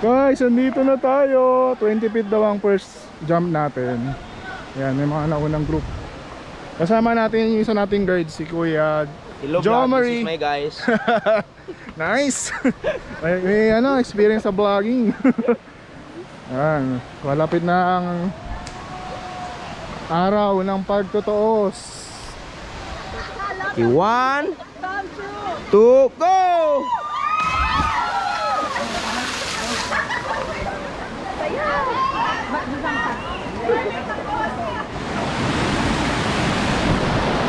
Guys, andito na tayo. 20 feet daw ang first jump natin. Ayan, may mga naunang group. Kasama natin yung isa nating guide, si Kuya Jomari. This is my guys. Nice. may experience sa vlogging. Ayan, malapit na ang araw ng pagtutuos. 1, 2, go!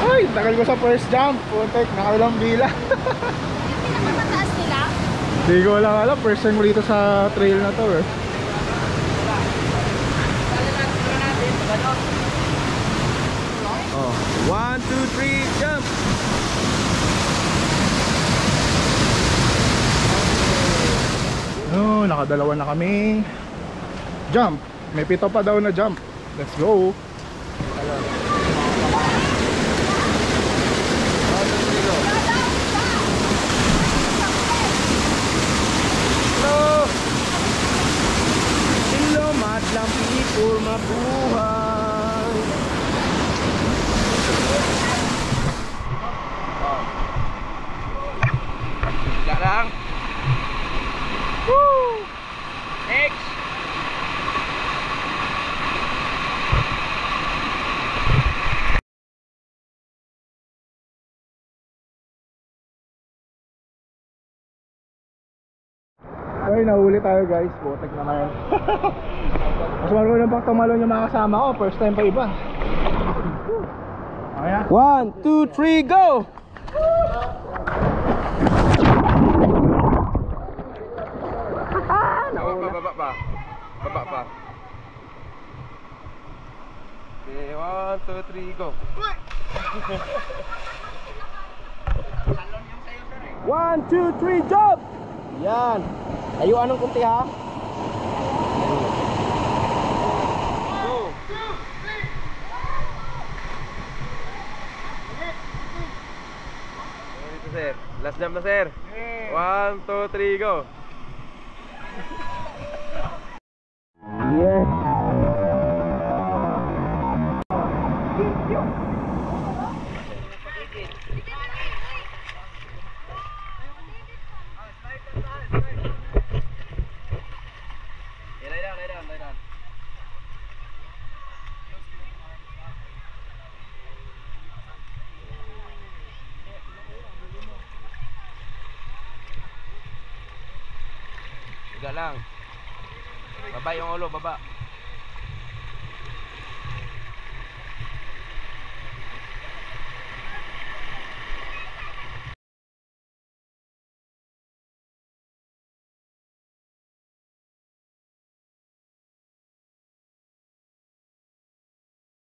Ay, tagal ko sa first jump. Putek, nakailang bila. Yung pinakamataas nila? Hindi ko lang alam, first time ko dito sa trail na to eh. Oh, 1, 2, 3, jump! No, nakadalawa na kami. Jump. May 7 pa daw na jump. Let's go. Hello, madlang people, mabuhay. Wala lang. Woo! Next! Ay, nahuli tayo guys. Butek naman. Mas marunong pang tumalon yung mga kasama ko. First time pa iba. Okay na. 1, 2, 3, go! Baba pa. Baba pa. Okay, 1, 2, 3, go. 1, 2, 3, jump! Yan. Tayuan ng kunti ha. Go. Dito sir. Last jump na sir. 1, 2, 3, go. Yes. Lay down. Tiga lang. Baba yung ulo, baba.